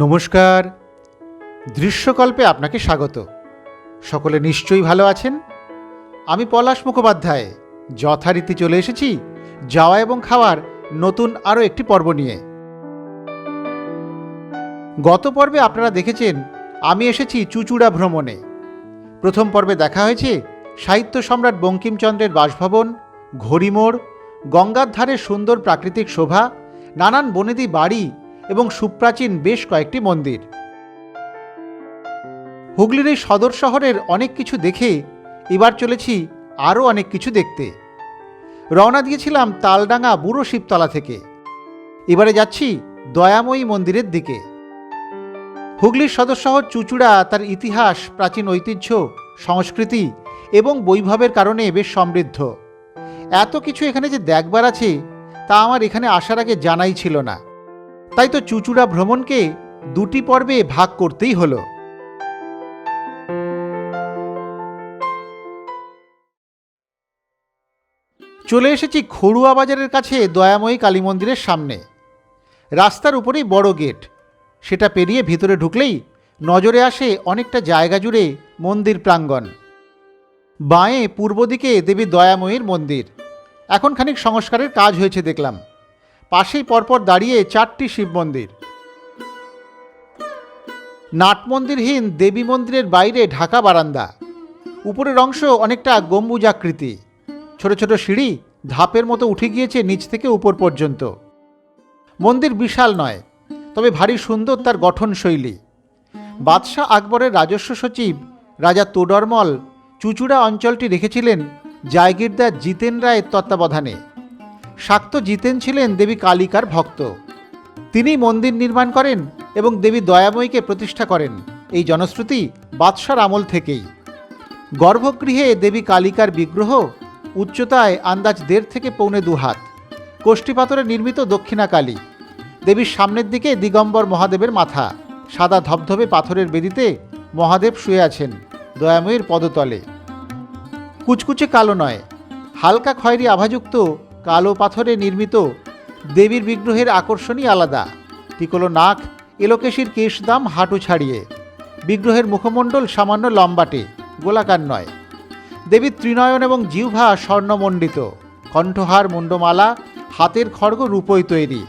নমস্কার। দৃশ্যকল্পে আপনাকে স্বাগত। সকলে নিশ্চয়ই ভালো আছেন। আমি পলাশ মুখোপাধ্যায় যথারীতি চলে এসেছি যাওয়া এবং খাওয়ার নতুন আরও একটি পর্ব নিয়ে। গত পর্বে আপনারা দেখেছেন আমি এসেছি চুঁচুড়া ভ্রমণে। প্রথম পর্বে দেখা হয়েছে সাহিত্য সম্রাট বঙ্কিমচন্দ্রের বাসভবন, ঘড়িমোড়, গঙ্গার ধারে সুন্দর প্রাকৃতিক শোভা, নানান বনেদি বাড়ি এবং সুপ্রাচীন বেশ কয়েকটি মন্দির। হুগলির এই সদর শহরের অনেক কিছু দেখে এবার চলেছি আরও অনেক কিছু দেখতে। রওনা দিয়েছিলাম তালডাঙ্গা বুড়ো শিবতলা থেকে। এবারে যাচ্ছি দয়াময়ী মন্দিরের দিকে। হুগলির সদর শহর চুঁচুড়া তার ইতিহাস, প্রাচীন ঐতিহ্য, সংস্কৃতি এবং বৈভবের কারণে বেশ সমৃদ্ধ। এত কিছু এখানে যে দেখবার আছে তা আমার এখানে আসার আগে জানাই ছিল না। তাই তো চুঁচুড়া ভ্রমণকে দুটি পর্বে ভাগ করতেই হলো। চলে এসেছি খড়ুয়া বাজারের কাছে দয়াময়ী কালী মন্দিরের সামনে। রাস্তার উপরেই বড় গেট, সেটা পেরিয়ে ভিতরে ঢুকলেই নজরে আসে অনেকটা জায়গা জুড়ে মন্দির প্রাঙ্গণ। বাঁয়ে পূর্ব দিকে দেবী দয়াময়ীর মন্দির। এখন খানিক সংস্কারের কাজ হয়েছে দেখলাম। পাশেই পরপর দাঁড়িয়ে 4টি শিব মন্দির। নাট মন্দিরহীন দেবী মন্দিরের বাইরে ঢাকা বারান্দা। উপরের অংশ অনেকটা গম্বুজাকৃতি। ছোট ছোট সিঁড়ি ধাপের মতো উঠে গিয়েছে নিচ থেকে উপর পর্যন্ত। মন্দির বিশাল নয়, তবে ভারী সুন্দর তার গঠনশৈলী। বাদশাহ আকবরের রাজস্ব সচিব রাজা তোডরমল চুঁচুড়া অঞ্চলটি রেখেছিলেন জায়গিরদার জিতেন রায়ের তত্ত্বাবধানে। শাক্ত জিতেন ছিলেন দেবী কালিকার ভক্ত। তিনি মন্দির নির্মাণ করেন এবং দেবী দয়াময়ীকে প্রতিষ্ঠা করেন, এই জনশ্রুতি বাদশার আমল থেকেই। গর্ভগৃহে দেবী কালিকার বিগ্রহ উচ্চতায় আন্দাজ 1.5 থেকে 2.25 হাত। কোষ্ঠী পাথরে নির্মিত দক্ষিণা কালী। দেবীর সামনের দিকে দিগম্বর মহাদেবের মাথা। সাদা ধবধবে পাথরের বেদিতে মহাদেব শুয়ে আছেন দয়াময়ীর পদতলে। কুচকুচে কালো নয়, হালকা খয়েরি আভাযুক্ত কালো পাথরে নির্মিত দেবীর বিগ্রহের আকর্ষণই আলাদা। টিকলো নাক, এলোকেশির কেশদাম হাঁটু ছাড়িয়ে। বিগ্রহের মুখমণ্ডল সামান্য লম্বাটে, গোলাকার নয়। দেবীর ত্রিনয়ন এবং জিহ্বা স্বর্ণমণ্ডিত। কণ্ঠহার, মুন্ডমালা, হাতের খড়গ রূপোয় তৈরি।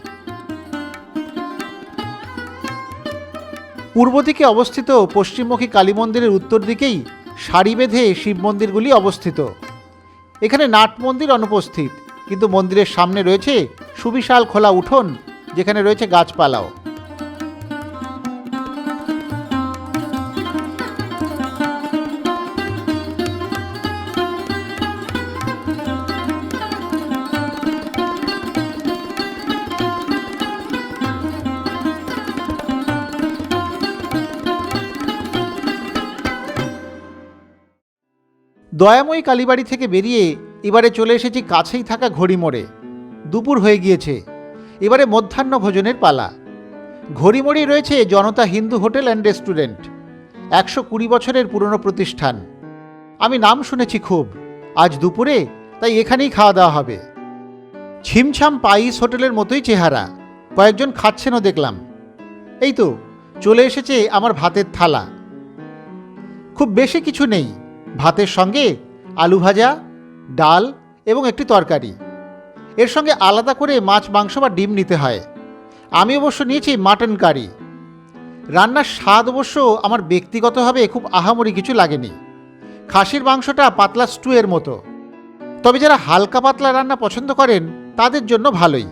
পূর্ব দিকে অবস্থিত পশ্চিমমুখী কালী মন্দিরের উত্তর দিকেই সারি বেঁধে শিব মন্দিরগুলি অবস্থিত। এখানে নাট মন্দির অনুপস্থিত, কিন্তু মন্দিরের সামনে রয়েছে সুবিশাল খোলা উঠোন, যেখানে রয়েছে গাছপালাও। দয়াময়ী কালীবাড়ি থেকে বেরিয়ে এবারে চলে এসেছি কাছেই থাকা ঘড়িমোড়ে। দুপুর হয়ে গিয়েছে, এবারে মধ্যাহ্ন ভোজনের পালা। ঘড়িমোড়েই রয়েছে জনতা হিন্দু হোটেল অ্যান্ড রেস্টুরেন্ট, 120 বছরের পুরনো প্রতিষ্ঠান। আমি নাম শুনেছি খুব। আজ দুপুরে তাই এখানেই খাওয়া দাওয়া হবে। ছিমছাম পাইস হোটেলের মতোই চেহারা, কয়েকজন খাচ্ছেনও দেখলাম। এই তো চলে এসেছে আমার ভাতের থালা। খুব বেশি কিছু নেই, ভাতের সঙ্গে আলু ভাজা, ডাল এবং একটি তরকারি। এর সঙ্গে আলাদা করে মাছ, মাংস বা ডিম নিতে হয়। আমি অবশ্য নিয়েছি মাটন কারি। রান্নার স্বাদ অবশ্য আমার ব্যক্তিগতভাবে খুব আহামরি কিছু লাগেনি। খাসির মাংসটা পাতলা স্টুয়ের মতো। তবে যারা হালকা পাতলা রান্না পছন্দ করেন তাদের জন্য ভালোই।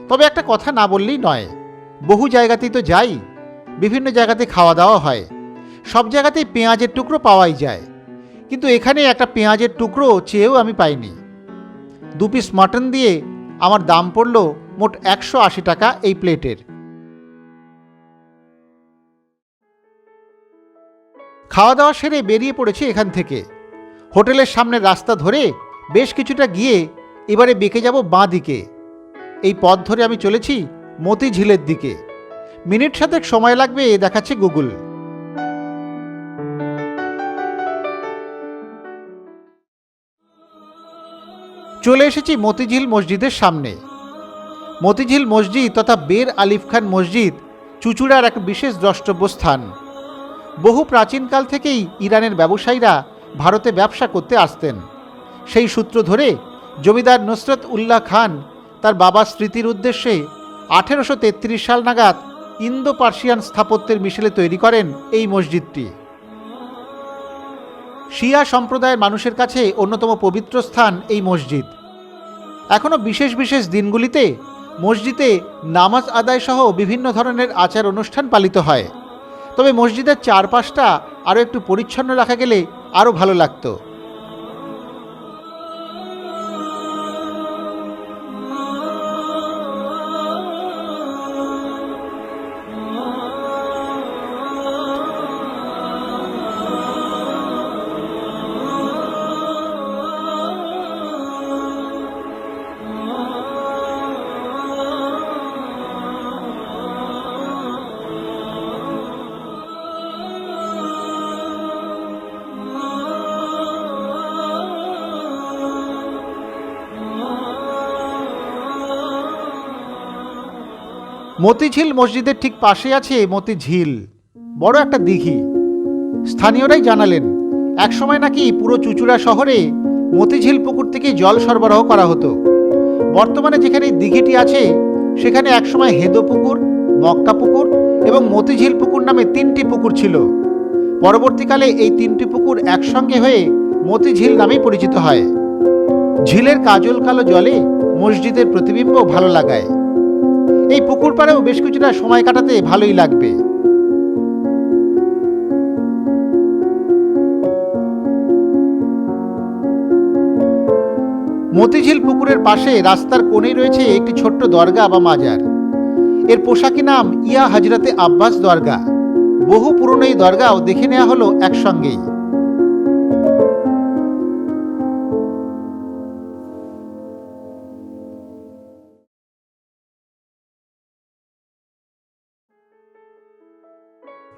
তবে একটা কথা না বললেই নয়, বহু জায়গাতেই তো যাই, বিভিন্ন জায়গাতে খাওয়া দাওয়া হয়, সব জায়গাতেই পেঁয়াজের টুকরো পাওয়াই যায়, কিন্তু এখানে একটা পেঁয়াজের টুকরো চেয়েও আমি পাইনি। 2 পিস মাটন দিয়ে আমার দাম পড়ল মোট 180 টাকা এই প্লেটের। খাওয়া দাওয়া সেরে বেরিয়ে পড়েছি এখান থেকে। হোটেলের সামনে রাস্তা ধরে বেশ কিছুটা গিয়ে এবারে বেঁকে যাব বাঁ দিকে। এই পথ ধরে আমি চলেছি মতিঝিলের দিকে। মিনিট 7 সময় লাগবে দেখাচ্ছে গুগল। চলে এসেছি মতিঝিল মসজিদের সামনে। মতিঝিল মসজিদ তথা বের আলিফ খান মসজিদ চুঁচুড়ার এক বিশেষ দ্রষ্টব্য স্থান। বহু প্রাচীনকাল থেকেই ইরানের ব্যবসায়ীরা ভারতে ব্যবসা করতে আসতেন। সেই সূত্র ধরে জমিদার নুসরত উল্লাহ খান তার বাবার স্মৃতির উদ্দেশ্যে 1833 সাল নাগাদ ইন্দো পার্সিয়ান স্থাপত্যের মিশেলে তৈরি করেন এই মসজিদটি। শিয়া সম্প্রদায়ের মানুষের কাছে অন্যতম পবিত্র স্থান এই মসজিদ। এখনও বিশেষ বিশেষ দিনগুলিতে মসজিদে নামাজ আদায় সহ বিভিন্ন ধরনের আচার অনুষ্ঠান পালিত হয়। তবে মসজিদের চারপাশটা আরও একটু পরিচ্ছন্ন রাখা গেলে আরও ভালো লাগতো। মতিঝিল মসজিদের ঠিক পাশে আছে মতিঝিল, বড় একটা দিঘি। স্থানীয়রাই জানালেন একসময় নাকি পুরো চুঁচুড়া শহরে মতিঝিল পুকুর থেকে জল সরবরাহ করা হতো। বর্তমানে যেখানে দিঘিটি আছে সেখানে একসময় হেদো পুকুর, মক্কা পুকুর এবং মতিঝিল পুকুর নামে 3টি পুকুর ছিল। পরবর্তীকালে এই 3টি পুকুর একসঙ্গে হয়ে মতিঝিল নামেই পরিচিত হয়। ঝিলের কাজল কালো জলে মসজিদের প্রতিবিম্ব ভালো লাগায়। এই পুকুর পাড়েও বেশ কিছুটা সময় কাটাতে ভালোই লাগবে। মতিঝিল পুকুরের পাশে রাস্তার কোণেই রয়েছে একটি ছোট্ট দরগা বা মাজার। এর পোশাকি নাম ইয়া হজরতে আব্বাস দরগা। বহু পুরনো এই দরগাও দেখে নেওয়া হলো একসঙ্গেই।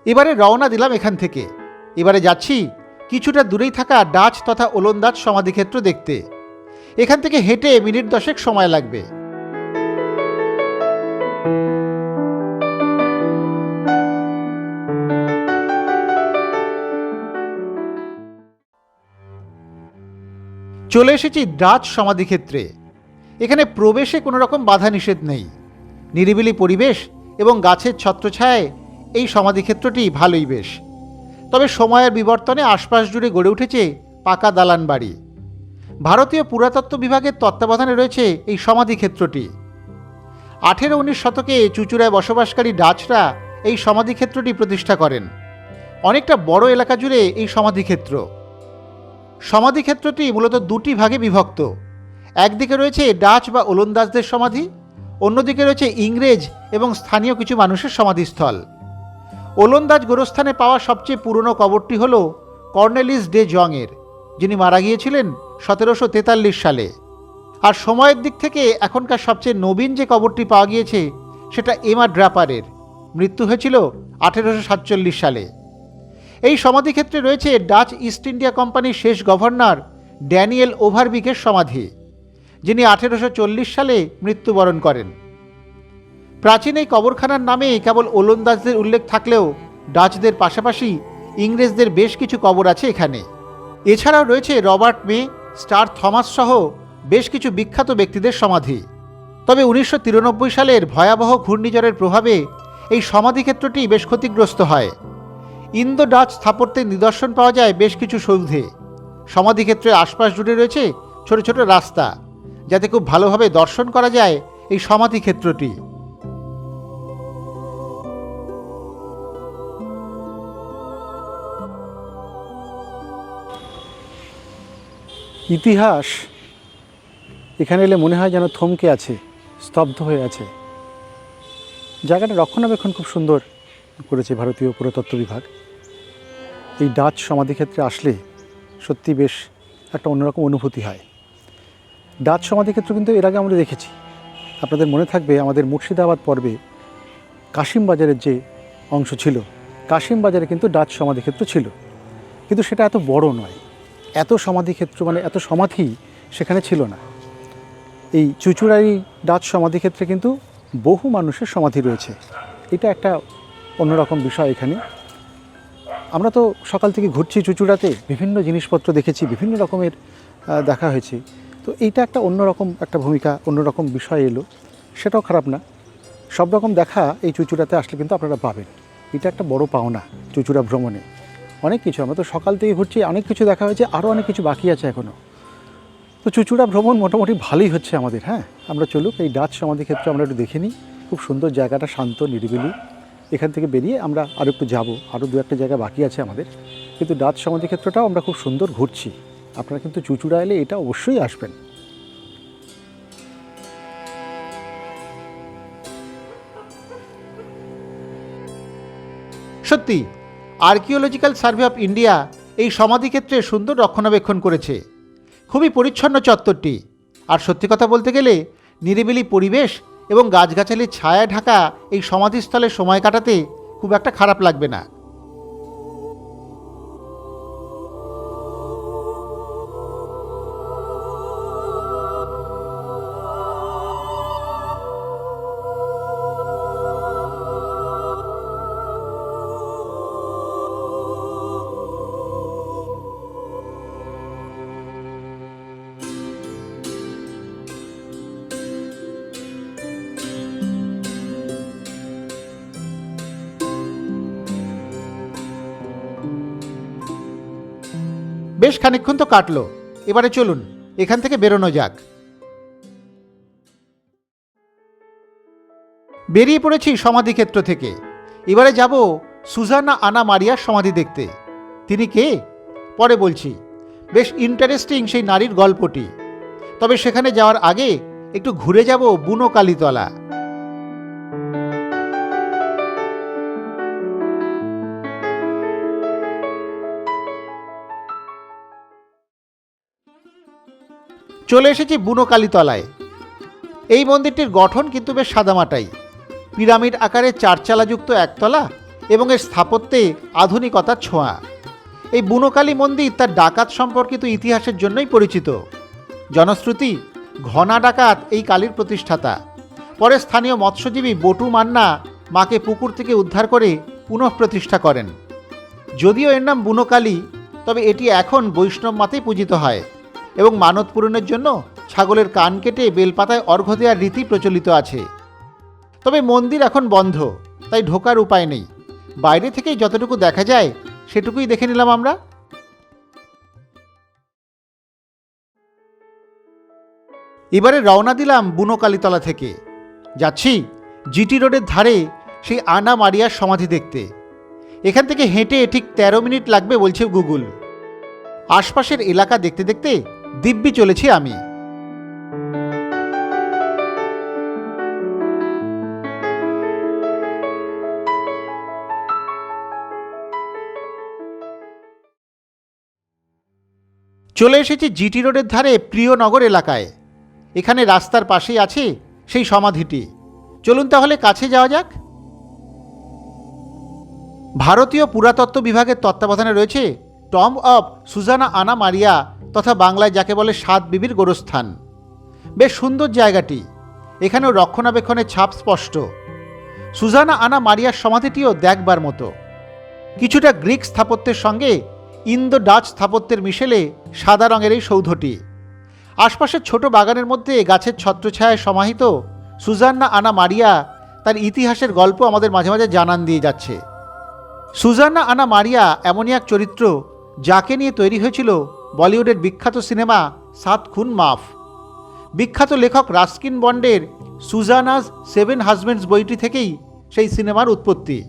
এবারে রওনা দিলাম এখান থেকে। এবারে যাচ্ছি কিছুটা দূরেই থাকা ডাচ তথা ওলন্দাজ সমাধিক্ষেত্র দেখতে। এখান থেকে হেঁটে মিনিট 10 সময় লাগবে। চলে এসেছি ডাচ সমাধিক্ষেত্রে। এখানে প্রবেশে কোনো রকম বাধা নিষেধ নেই। নিরিবিলি পরিবেশ এবং গাছের ছত্রছায়ায় এই সমাধিক্ষেত্রটি ভালোই বেশ। তবে সময়ের বিবর্তনে আশপাশ জুড়ে গড়ে উঠেছে পাকা দালান বাড়ি। ভারতীয় পুরাতত্ত্ব বিভাগের তত্ত্বাবধানে রয়েছে এই সমাধিক্ষেত্রটি। 18-19 শতকে চুঁচুড়ায় বসবাসকারী ডাচরা এই সমাধিক্ষেত্রটি প্রতিষ্ঠা করেন। অনেকটা বড় এলাকা জুড়ে এই সমাধিক্ষেত্র। সমাধিক্ষেত্রটি মূলত 2টি ভাগে বিভক্ত। একদিকে রয়েছে ডাচ বা ওলন্দাজদের সমাধি, অন্যদিকে রয়েছে ইংরেজ এবং স্থানীয় কিছু মানুষের সমাধিস্থল। ওলন্দাজ গোরস্থানে পাওয়া সবচেয়ে পুরনো কবরটি হল কর্নেলিস ডে জংয়ের, যিনি মারা গিয়েছিলেন 1743 সালে। আর সময়ের দিক থেকে এখনকার সবচেয়ে নবীন যে কবরটি পাওয়া গিয়েছে সেটা এমা ড্রাপারের। মৃত্যু হয়েছিল 1847 সালে। এই সমাধিক্ষেত্রে রয়েছে ডাচ ইস্ট ইন্ডিয়া কোম্পানির শেষ গভর্নর ড্যানিয়েল ওভারবিকের সমাধি, যিনি 1840 সালে মৃত্যুবরণ করেন। প্রাচীন এই কবরখানার নামে কেবল ওলন্দাজদের উল্লেখ থাকলেও ডাচদের পাশাপাশি ইংরেজদের বেশ কিছু কবর আছে এখানে। এছাড়াও রয়েছে রবার্ট মে, স্টার থমাস সহ বেশ কিছু বিখ্যাত ব্যক্তিদের সমাধি। তবে 1993 সালের ভয়াবহ ঘূর্ণিঝড়ের প্রভাবে এই সমাধিক্ষেত্রটি বেশ ক্ষতিগ্রস্ত হয়। ইন্দো ডাচ স্থাপত্যের নিদর্শন পাওয়া যায় বেশ কিছু সৌধে। সমাধিক্ষেত্রের আশপাশ জুড়ে রয়েছে ছোট ছোট রাস্তা, যাতে খুব ভালোভাবে দর্শন করা যায় এই সমাধিক্ষেত্রটি। ইতিহাস এখানে এলে মনে হয় যেন থমকে আছে, স্তব্ধ হয়ে আছে। জায়গাটা রক্ষণাবেক্ষণ খুব সুন্দর করেছে ভারতীয় পুরাতত্ত্ব বিভাগ। এই ডাচ সমাধিক্ষেত্রে আসলে সত্যি বেশ একটা অন্যরকম অনুভূতি হয়। ডাচ সমাধিক্ষেত্র কিন্তু এর আগে আমরা দেখেছি। আপনাদের মনে থাকবে আমাদের মুর্শিদাবাদ পর্বে কাশিমবাজারের যে অংশ ছিল, কাশিমবাজারে কিন্তু ডাচ সমাধিক্ষেত্র ছিল, কিন্তু সেটা এত বড় নয়। এত সমাধিক্ষেত্র মানে এত সমাধি সেখানে ছিল না। এই চুঁচুড়ার ডাচ সমাধিক্ষেত্রে কিন্তু বহু মানুষের সমাধি রয়েছে। এটা একটা অন্যরকম বিষয় এখানে। আমরা তো সকাল থেকে ঘুরছি চুঁচুড়াতে, বিভিন্ন জিনিসপত্র দেখেছি, বিভিন্ন রকমের দেখা হয়েছে। তো এইটা একটা অন্যরকম একটা ভূমিকা, অন্যরকম বিষয় এলো, সেটাও খারাপ না। সব রকম দেখা এই চুঁচুড়াতে আসলে কিন্তু আপনারা পাবেন। এটা একটা বড় পাওনা চুঁচুড়া ভ্রমণে। অনেক কিছু, আমরা তো সকাল থেকে ঘুরছি, অনেক কিছু দেখা হয়েছে, আরও অনেক কিছু বাকি আছে এখনও। তো চুঁচুড়া ভ্রমণ মোটামুটি ভালোই হচ্ছে আমাদের। হ্যাঁ, আমরা চলুক এই ডাচ সমাধি ক্ষেত্র আমরা একটু দেখে নিই। খুব সুন্দর জায়গাটা, শান্ত নিরিবিলি। এখান থেকে বেরিয়ে আমরা আরও একটু যাব, আরও দু একটা জায়গা বাকি আছে আমাদের, কিন্তু ডাচ সমাধি ক্ষেত্রটাও আমরা খুব সুন্দর ঘুরছি। আপনারা কিন্তু চুঁচুড়া এলে এটা অবশ্যই আসবেন। সত্যি আর্কিওলজিক্যাল সার্ভে অফ ইন্ডিয়া এই সমাধিক্ষেত্রে সুন্দর রক্ষণাবেক্ষণ করেছে। খুবই পরিচ্ছন্ন চত্বরটি। আর সত্যি কথা বলতে গেলে নিরিবিলি পরিবেশ এবং গাছগাছালির ছায়া ঢাকা এই সমাধিস্থলে সময় কাটাতে খুব একটা খারাপ লাগবে না। বেশ খানিকক্ষণ তো কাটলো, এবারে চলুন এখান থেকে বেরোনো যাক। বেরিয়ে পড়েছি সমাধিক্ষেত্র থেকে। এবারে যাব সুজানা আনা মারিয়ার সমাধি দেখতে। তিনি কে পরে বলছি। বেশ ইন্টারেস্টিং সেই নারীর গল্পটি। তবে সেখানে যাওয়ার আগে একটু ঘুরে যাব বুনো কালীতলা। চলে এসেছি বুনো কালীতলায়। এই মন্দিরটির গঠন কিন্তু বেশ সাদামাটাই। পিরামিড আকারে চারচালাযুক্ত একতলা এবং এর স্থাপত্যে আধুনিকতার ছোঁয়া। এই বুনো কালী মন্দির তার ডাকাত সম্পর্কিত ইতিহাসের জন্যই পরিচিত। জনশ্রুতি, ঘনা ডাকাত এই কালীর প্রতিষ্ঠাতা। পরে স্থানীয় মৎস্যজীবী বটু মান্না মাকে পুকুর থেকে উদ্ধার করে পুনঃপ্রতিষ্ঠা করেন। যদিও এর নাম বুনো কালী, তবে এটি এখন বৈষ্ণব মতেই পূজিত হয় এবং মানত পূরণের জন্য ছাগলের কান কেটে বেলপাতায় অর্ঘ্য দেওয়ার রীতি প্রচলিত আছে। তবে মন্দির এখন বন্ধ, তাই ঢোকার উপায় নেই। বাইরে থেকেই যতটুকু দেখা যায় সেটুকুই দেখে নিলাম আমরা। এবারে রওনা দিলাম বুনো কালীতলা থেকে। যাচ্ছি জিটি রোডের ধারে সেই আনা মারিয়ার সমাধি দেখতে। এখান থেকে হেঁটে ঠিক 13 মিনিট লাগবে বলছে গুগল। আশপাশের এলাকা দেখতে দেখতে দিব্যি চলেছি আমি। চলে এসেছি জিটি রোডের ধারে প্রিয়নগর এলাকায়। এখানে রাস্তার পাশেই আছে সেই সমাধিটি। চলুন তাহলে কাছে যাওয়া যাক। ভারতীয় পুরাতত্ত্ব বিভাগের তত্ত্বাবধানে রয়েছে টম্ব অব সুজানা আনা মারিয়া, তথা বাংলায় যাকে বলে সাত বিবির গোরস্থান। বেশ সুন্দর জায়গাটি। এখানেও রক্ষণাবেক্ষণের ছাপ স্পষ্ট। সুজানা আনা মারিয়ার সমাধিটিও দেখবার মতো। কিছুটা গ্রিক স্থাপত্যের সঙ্গে ইন্দো ডাচ স্থাপত্যের মিশেলে সাদা রঙের এই সৌধটি। আশপাশের ছোট বাগানের মধ্যে গাছের ছত্রছায়ায় সমাহিত সুজান্না আনা মারিয়া তার ইতিহাসের গল্প আমাদের মাঝে মাঝে জানান দিয়ে যাচ্ছে। সুজান্না আনা মারিয়া এমনই এক চরিত্র যাকে নিয়ে তৈরি হয়েছিল বলিউডের বিখ্যাত সিনেমা 7 খুন মাফ। বিখ্যাত লেখক রাস্কিন বন্ডের সুজানাস 7 হাজব্যান্ডস বইটি থেকেই সেই সিনেমার উৎপত্তি।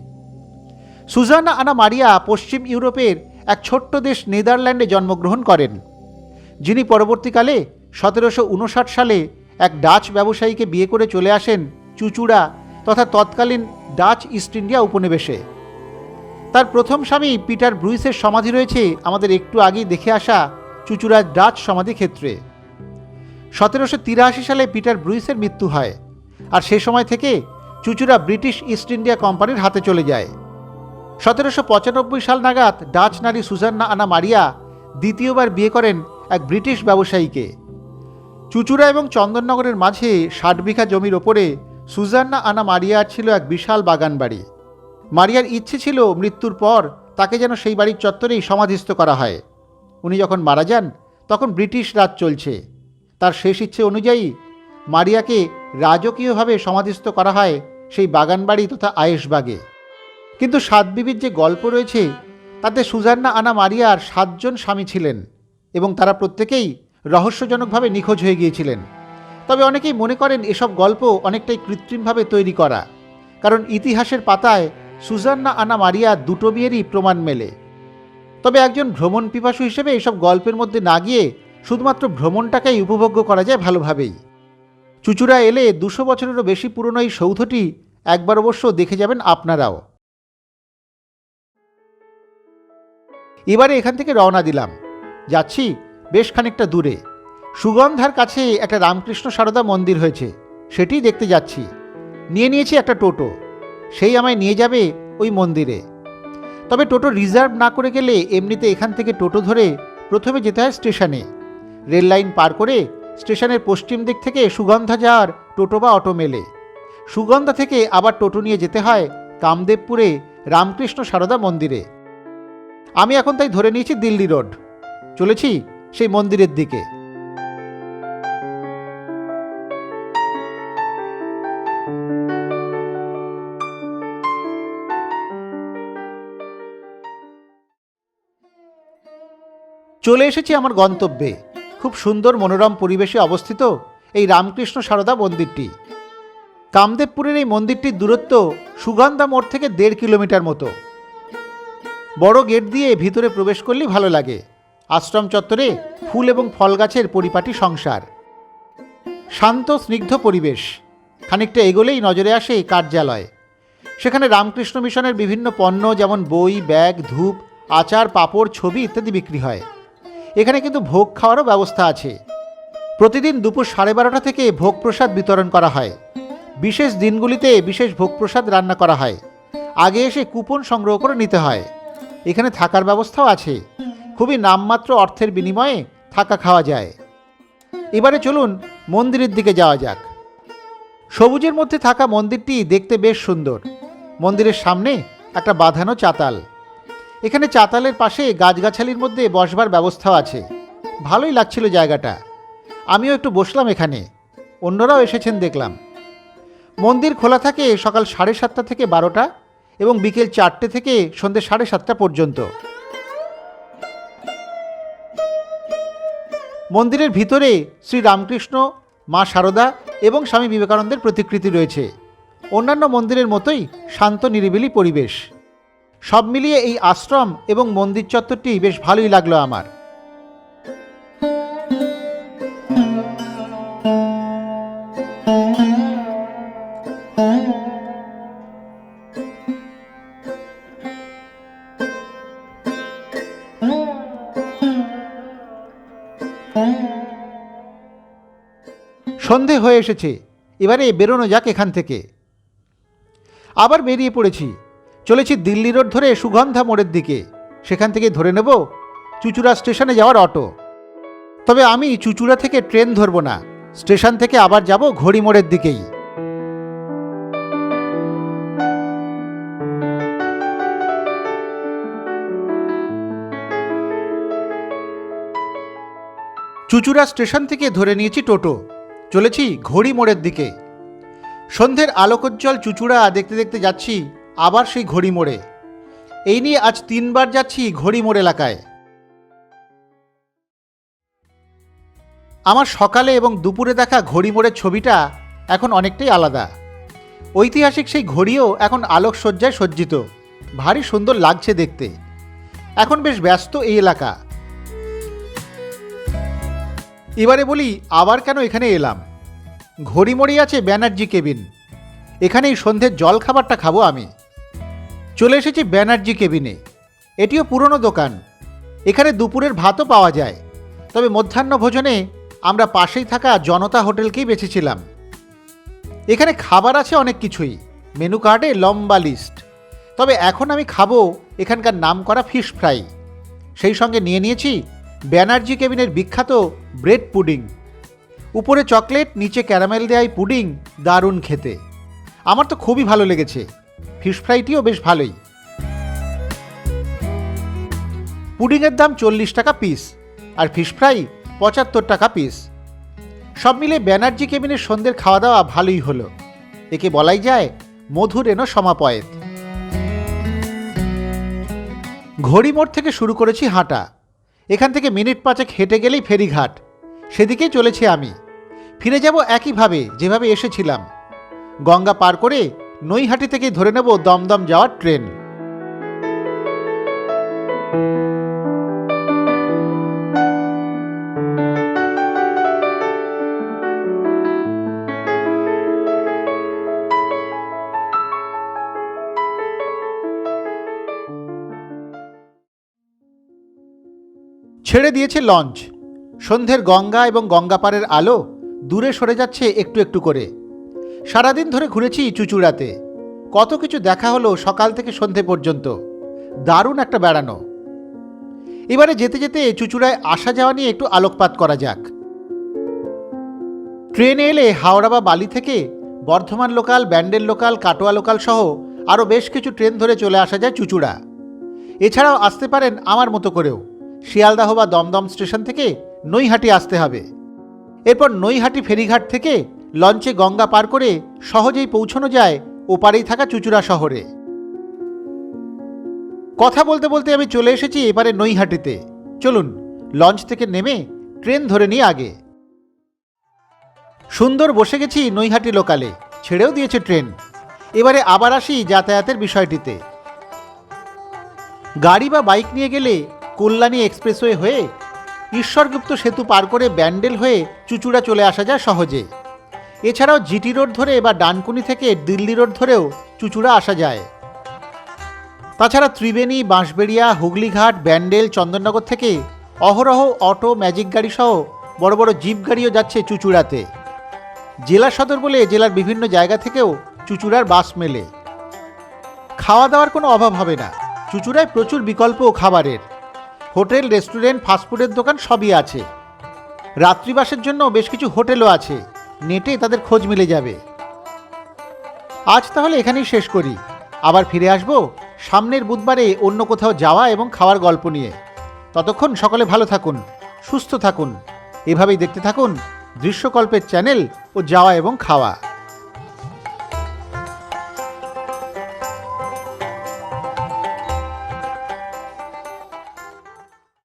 সুজান্না আনা মারিয়া পশ্চিম ইউরোপের এক ছোট্ট দেশ নেদারল্যান্ডে জন্মগ্রহণ করেন, যিনি পরবর্তীকালে 1759 সালে এক ডাচ ব্যবসায়ীকে বিয়ে করে চলে আসেন চুঁচুড়া তথা তৎকালীন ডাচ ইস্ট ইন্ডিয়া উপনিবেশে। তার প্রথম স্বামী পিটার ব্রুইসের সমাধি রয়েছে আমাদের একটু আগেই দেখে আসা চুঁচুড়ার ডাচ সমাধি ক্ষেত্রে। 1783 সালে পিটার ব্রুইসের মৃত্যু হয়, আর সে সময় থেকে চুঁচুড়া ব্রিটিশ ইস্ট ইন্ডিয়া কোম্পানির হাতে চলে যায়। 1795 সাল নাগাদ ডাচ নারী সুজান্না আনা মারিয়া দ্বিতীয়বার বিয়ে করেন এক ব্রিটিশ ব্যবসায়ীকে। চুঁচুড়া এবং চন্দননগরের মাঝে 60 বিঘা জমির ওপরে সুজান্না আনা মারিয়ার ছিল এক বিশাল বাগান বাড়ি। মারিয়ার ইচ্ছে ছিল মৃত্যুর পর তাকে যেন সেই বাড়ির চত্বরেই সমাধিস্থ করা হয়। উনি যখন মারা যান তখন ব্রিটিশ রাজ চলছে। তার শেষ ইচ্ছে অনুযায়ী মারিয়াকে রাজকীয়ভাবে সমাধিস্থ করা হয় সেই বাগানবাড়ি তথা আয়েশবাগে। কিন্তু সাত বিবির যে গল্প রয়েছে তাতে সুজান্না আনা মারিয়ার 7 জন স্বামী ছিলেন এবং তারা প্রত্যেকেই রহস্যজনকভাবে নিখোঁজ হয়ে গিয়েছিলেন। তবে অনেকেই মনে করেন এসব গল্প অনেকটাই কৃত্রিমভাবে তৈরি করা, কারণ ইতিহাসের পাতায় সুজান্না আনা মারিয়ার 2টো বিয়েরই প্রমাণ মেলে। তবে একজন ভ্রমণ পিপাসু হিসেবে এসব গল্পের মধ্যে না গিয়ে শুধুমাত্র ভ্রমণটাকেই উপভোগ্য করা যায় ভালোভাবেই। চুচুড়া এলে 200 বছরেরও বেশি পুরনো এই সৌধটি একবার অবশ্য দেখে যাবেন আপনারাও। এবারে এখান থেকে রওনা দিলাম। যাচ্ছি বেশ খানিকটা দূরে। সুগন্ধার কাছে একটা রামকৃষ্ণ সারদা মন্দির হয়েছে, সেটি দেখতে যাচ্ছি। নিয়েছি একটা টোটো, সেই আমায় নিয়ে যাবে ওই মন্দিরে। তবে টোটো রিজার্ভ না করে গেলে এমনিতে এখান থেকে টোটো ধরে প্রথমে যেতে হয় স্টেশনে। রেল লাইন পার করে স্টেশনের পশ্চিম দিক থেকে সুগন্ধা যাওয়ার টোটো বা অটো মেলে। সুগন্ধা থেকে আবার টোটো নিয়ে যেতে হয় কামদেবপুরে রামকৃষ্ণ সারদা মন্দিরে। আমি এখন তাই ধরে নিয়েছি দিল্লি রোড, চলেছি সেই মন্দিরের দিকে। চলে এসেছি আমার গন্তব্যে। খুব সুন্দর মনোরম পরিবেশে অবস্থিত এই রামকৃষ্ণ সারদা মন্দিরটি। কামদেবপুরের এই মন্দিরটির দূরত্ব সুগন্ধা মোড় থেকে 1.5 কিলোমিটার মতো। বড় গেট দিয়ে ভিতরে প্রবেশ করলেই ভালো লাগে। আশ্রম চত্বরে ফুল এবং ফল গাছের পরিপাটি সংসার, শান্ত স্নিগ্ধ পরিবেশ। খানিকটা এগোলেই নজরে আসে কার্যালয়। সেখানে রামকৃষ্ণ মিশনের বিভিন্ন পণ্য যেমন বই, ব্যাগ, ধূপ, আচার, পাঁপড়, ছবি ইত্যাদি বিক্রি হয়। এখানে কিন্তু ভোগ খাওয়ারও ব্যবস্থা আছে। প্রতিদিন দুপুর 12:30 থেকে ভোগ প্রসাদ বিতরণ করা হয়। বিশেষ দিনগুলিতে বিশেষ ভোগ প্রসাদ রান্না করা হয়। আগে এসে কুপন সংগ্রহ করে নিতে হয়। এখানে থাকার ব্যবস্থাও আছে। খুবই নামমাত্র অর্থের বিনিময়ে থাকা খাওয়া যায়। এবারে চলুন মন্দিরের দিকে যাওয়া যাক। সবুজের মধ্যে থাকা মন্দিরটি দেখতে বেশ সুন্দর। মন্দিরের সামনে একটা বাঁধানো চাতাল। এখানে চাতালের পাশে গাছগাছালির মধ্যে বসবার ব্যবস্থাও আছে। ভালোই লাগছিল জায়গাটা। আমিও একটু বসলাম এখানে। অন্যরাও এসেছেন দেখলাম। মন্দির খোলা থাকে সকাল 7:30 থেকে 12টা এবং বিকেল 4টে থেকে সন্ধ্যে 7:30 পর্যন্ত। মন্দিরের ভিতরে শ্রী রামকৃষ্ণ, মা শারদা এবং স্বামী বিবেকানন্দের প্রতিকৃতি রয়েছে। অন্যান্য মন্দিরের মতোই শান্ত নিরিবিলি পরিবেশ। সব মিলিয়ে এই আশ্রম এবং মন্দির চত্বরটি বেশ ভালোই লাগলো আমার। সন্ধে হয়ে এসেছে, এবারে বেরোনো যাক এখান থেকে। আবার বেরিয়ে পড়েছি। চলেছি দিল্লি রোড ধরে সুগন্ধা মোড়ের দিকে। সেখান থেকে ধরে নেব চুচুড়া স্টেশনে যাওয়ার অটো। তবে আমি চুচুড়া থেকে ট্রেন ধরব না, স্টেশন থেকে আবার যাব ঘড়ি মোড়ের দিকেই। চুচুড়া স্টেশন থেকে ধরে নিয়েছি টোটো। চলেছি ঘড়ি মোড়ের দিকে। সন্ধ্যের আলোকোজ্জ্বল চুচুড়া দেখতে দেখতে যাচ্ছি আবার সেই ঘড়ি মোড়ে। এই নিয়ে আজ 3বার যাচ্ছি ঘড়ি মোড় এলাকায়। আমার সকালে এবং দুপুরে দেখা ঘড়ি মোড়ের ছবিটা এখন অনেকটাই আলাদা। ঐতিহাসিক সেই ঘড়িও এখন আলোকসজ্জায় সজ্জিত। ভারী সুন্দর লাগছে দেখতে। এখন বেশ ব্যস্ত এই এলাকা। এবারে বলি আবার কেন এখানে এলাম। ঘড়ি মোড়ে আছে ব্যানার্জি কেবিন। এখানেই সন্ধ্যের জল খাবারটা খাবো আমি। চলে এসেছি ব্যানার্জি কেবিনে। এটিও পুরনো দোকান। এখানে দুপুরের ভাতও পাওয়া যায়। তবে মধ্যাহ্ন ভোজনে আমরা পাশেই থাকা জনতা হোটেলকেই বেছেছিলাম। এখানে খাবার আছে অনেক কিছুই, মেনু কার্ডে লম্বা লিস্ট। তবে এখন আমি খাবো এখানকার নামকরা ফিশ ফ্রাই। সেই সঙ্গে নিয়েছি ব্যানার্জি কেবিনের বিখ্যাত ব্রেড পুডিং। উপরে চকলেট, নিচে ক্যারামেল দেওয়া পুডিং দারুণ খেতে। আমার তো খুবই ভালো লেগেছে। ফিশ ফ্রাইটিও বেশ ভালোই। পুডিংয়ের দাম 40 টাকা পিস, আর ফিশ ফ্রাই 75 টাকা পিস। সব মিলে ব্যানার্জি কেবিনের সন্ধ্যের খাওয়া দাওয়া ভালোই হলো। একে বলাই যায় মধুর এনো সমাপয়েত। ঘড়ি মোড় থেকে শুরু করেছি হাঁটা। এখান থেকে মিনিট 5 হেঁটে গেলেই ফেরিঘাট, সেদিকেই চলেছি আমি। ফিরে যাব একইভাবে যেভাবে এসেছিলাম। গঙ্গা পার করে নৈহাটি থেকে ধরে নেব দমদম যাওয়ার ট্রেন। ছেড়ে দিয়েছে লঞ্চ। সন্ধ্যের গঙ্গা এবং গঙ্গাপাড়ের আলো দূরে সরে যাচ্ছে একটু একটু করে। সারাদিন ধরে ঘুরেছি চুঁচুড়াতে। কত কিছু দেখা হলো সকাল থেকে সন্ধে পর্যন্ত। দারুণ একটা বেড়ানো। এবারে যেতে যেতে চুঁচুড়ায় আসা যাওয়া নিয়ে একটু আলোকপাত করা যাক। ট্রেনে এলে হাওড়া বা বালি থেকে Bardhaman local, Bandel local, Katwa local সহ আরও বেশ কিছু ট্রেন ধরে চলে আসা যায় চুঁচুড়া। এছাড়াও আসতে পারেন আমার মতো করেও। শিয়ালদাহ বা দমদম স্টেশন থেকে নৈহাটি আসতে হবে। এরপর নৈহাটি ফেরিঘাট থেকে লঞ্চে গঙ্গা পার করে সহজেই পৌঁছানো যায় ওপারেই থাকা চুঁচুড়া শহরে। কথা বলতে বলতে আমি চলে এসেছি এবারে নৈহাটিতে। চলুন লঞ্চ থেকে নেমে ট্রেন ধরে নিই আগে। সুন্দর বসে গেছি নৈহাটি লোকালে, ছেড়েও দিয়েছে ট্রেন। এবারে আবার আসি যাতায়াতের বিষয়টিতে। গাড়ি বা বাইক নিয়ে গেলে কল্যাণী এক্সপ্রেসওয়ে হয়ে ঈশ্বরগুপ্ত সেতু পার করে ব্যান্ডেল হয়ে চুঁচুড়া চলে আসা যায় সহজে। এছাড়াও জিটি রোড ধরে বা ডানকুনি থেকে দিল্লি রোড ধরেও চুঁচুড়া আসা যায়। তাছাড়া ত্রিবেণী, বাঁশবেড়িয়া, হুগলিঘাট, ব্যান্ডেল, চন্দননগর থেকে অহরহ অটো, ম্যাজিক গাড়ি সহ বড় বড় জিপ গাড়িও যাচ্ছে চুঁচুড়াতে। জেলা সদর বলে জেলার বিভিন্ন জায়গা থেকেও চুঁচুড়ার বাস মেলে। খাওয়া দাওয়ার কোনো অভাব হবে না। চুঁচুড়ায় প্রচুর বিকল্প খাবারের। হোটেল, রেস্টুরেন্ট, ফাস্টফুডের দোকান সবই আছে। রাত্রিবাসের জন্য বেশ কিছু হোটেলও আছে, নেটে তাদের খোঁজ মিলে যাবে। আজ তাহলে এখানেই শেষ করি। আবার ফিরে আসব সামনের বুধবারে অন্য কোথাও যাওয়া এবং খাওয়ার গল্প নিয়ে। ততক্ষণ সকলে ভালো থাকুন, সুস্থ থাকুন। এভাবেই দেখতে থাকুন দৃশ্যকল্পের চ্যানেল ও যাওয়া এবং খাওয়া।